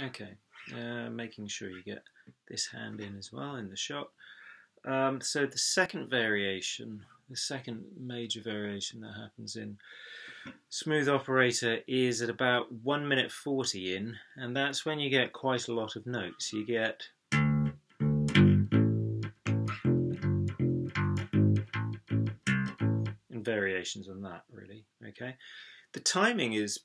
Okay, making sure you get this hand in as well in the shot. So the second variation, the second major variation that happens in Smooth Operator is at about 1 minute 40 in, and that's when you get quite a lot of notes. You get and variations on that, really. Okay, the timing is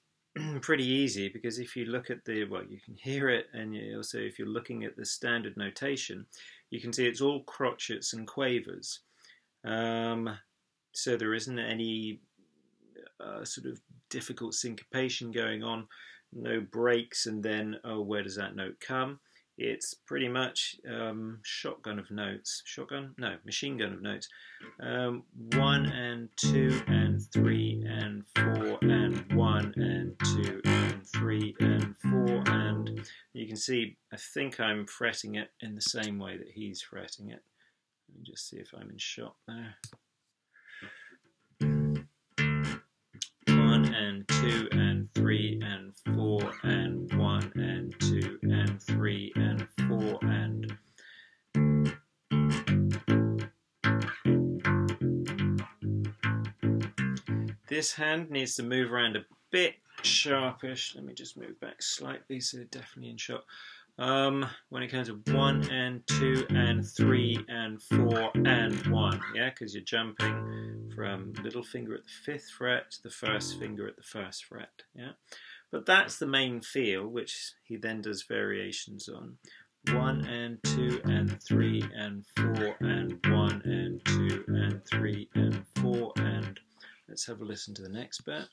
pretty easy because if you look at the, well, you can hear it, and also if you're looking at the standard notation, you can see it's all crotchets and quavers. So there isn't any sort of difficult syncopation going on, no breaks, and then, oh, where does that note come? It's pretty much shotgun of notes. Shotgun? No, machine gun of notes. 1 and 2 and 3 and 4 and 1 and 2 and 3 and 4, and you can see I think I'm fretting it in the same way that he's fretting it. Let me just see if I'm in shot there. 1 and 2 and 3 and 4 and 1 and 2 and 3 and 4 and this hand needs to move around a bit sharpish. Let me just move back slightly so definitely in shot. When it comes to 1 and 2 and 3 and 4 and 1, yeah, because you're jumping from little finger at the 5th fret to the first finger at the 1st fret, yeah. But that's the main feel, which he then does variations on. 1 and 2 and 3 and 4 and 1 and 2 and 3 and 4 and let's have a listen to the next bit.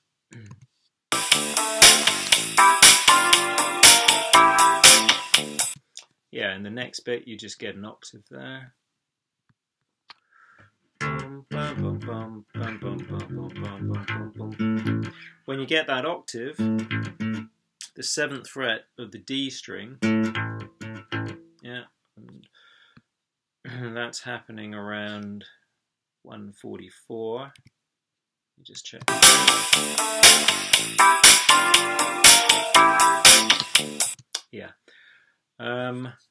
Yeah, in the next bit you just get an octave there. When you get that octave, the 7th fret of the D string, yeah, and that's happening around 144. You just check. Yeah.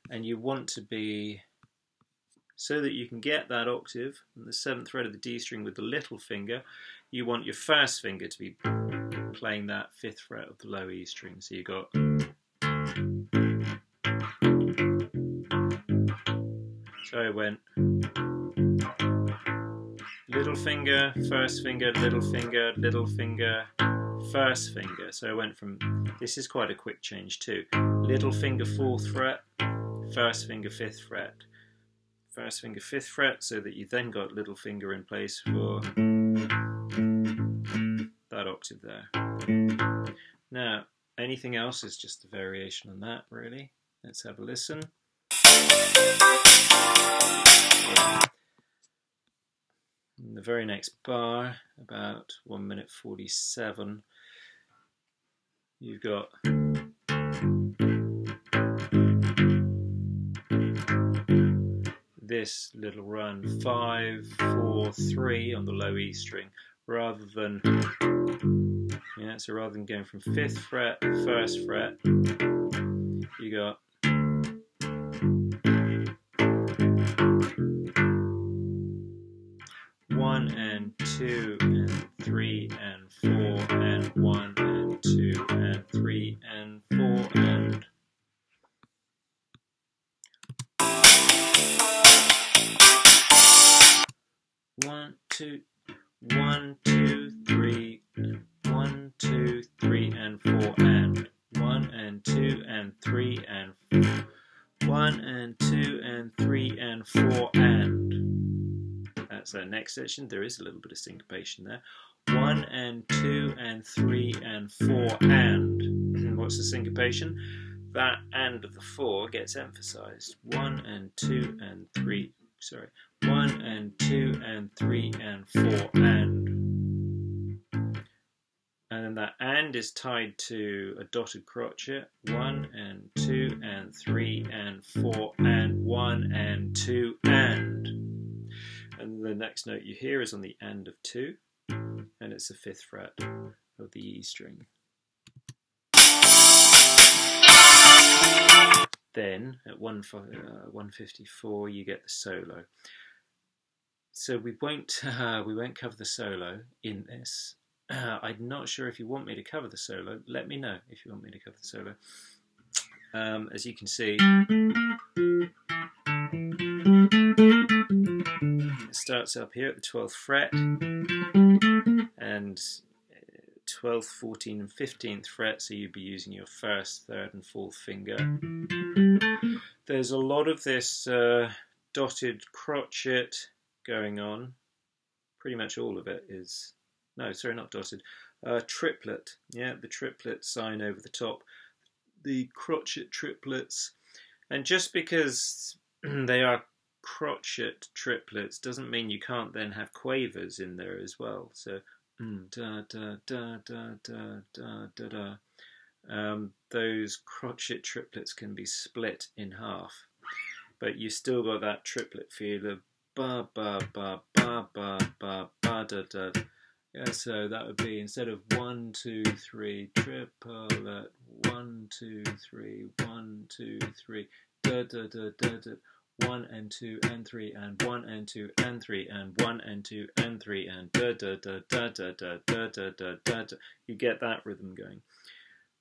And you want to be, so that you can get that octave on the 7th fret of the D string with the little finger, you want your first finger to be playing that 5th fret of the low E string. So you got, so I went little finger, first finger, little finger, little finger, first finger. So I went from, this is quite a quick change too. Little finger 4th fret, first finger 5th fret, first finger 5th fret, so that you then got little finger in place for that octave there. Now, anything else is just a variation on that, really. Let's have a listen. In the very next bar, about 1 minute 47, you've got this little run 5, 4, 3 on the low E string, rather than, yeah, so rather than going from 5th fret, 1st fret, you got one and 2 and 3 and 4 and 1 and 2 and 3 and 4 and 1, 2, 1, 2, 3, 1, 2, 3 and 4 and 1 and 2 and 3 and 1 and 2 and 3 and 4 and that's our next section. There is a little bit of syncopation there. 1 and 2 and 3 and 4 and what's the syncopation? That and of the 4 gets emphasized. 1 and 2 and 3, sorry, 1 and 2 and 3 and 4 and then that and is tied to a dotted crotchet. 1 and 2 and 3 and 4 and 1 and 2 and the next note you hear is on the and of 2, and it's the 5th fret of the E string. then at 154 you get the solo. So we won't cover the solo in this. I'm not sure if you want me to cover the solo. Let me know if you want me to cover the solo. As you can see, it starts up here at the 12th fret, and 12th, 14th and 15th fret, so you'd be using your 1st, 3rd and 4th finger. There's a lot of this dotted crotchet going on. Pretty much all of it is, no, sorry, not dotted, triplet, yeah, the triplet sign over the top, the crotchet triplets. And just because they are crotchet triplets doesn't mean you can't then have quavers in there as well. So da da da da da da da da. Those crotchet triplets can be split in half, but you still got that triplet feel of ba ba ba ba ba ba ba da da. Yeah, so that would be, instead of 1 2 3 triplet, 1 2 3 1 2 3 da da da da da. 1 and 2 and 3 and 1 and 2 and 3 and 1 and 2 and 3 and da da da da da da da da da da. You get that rhythm going.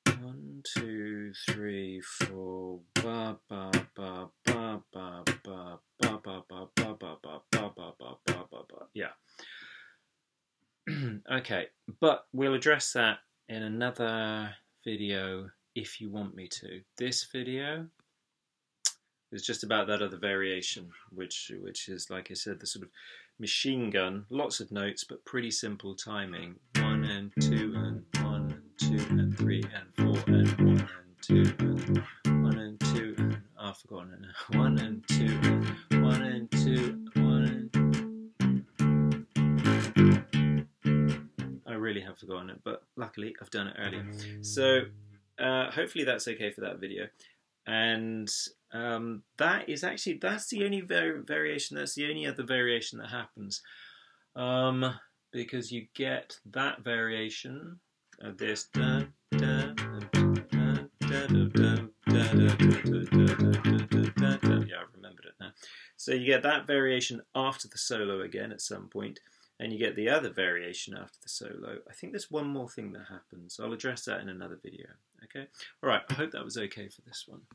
1 2 3 4 ba ba ba ba ba ba ba ba ba ba ba ba ba ba ba ba ba ba. Yeah. Okay, but we'll address that in another video if you want me to. This video is just about that other variation, which is, like I said, the sort of machine gun, lots of notes, but pretty simple timing. 1 and 2 and 1 and 2 and 3 and 4 and 1 and 2 and 1 and 2 and, I've forgotten it now. 1 and 2 and 1 and 2 1 and, I really have forgotten it, but luckily I've done it earlier. So hopefully that's okay for that video. And that's the only variation, that's the only other variation that happens, because you get that variation of this yeah, I remembered it now. So you get that variation after the solo again at some point, and you get the other variation after the solo. I think there's one more thing that happens. I'll address that in another video. Okay? Alright, I hope that was okay for this one.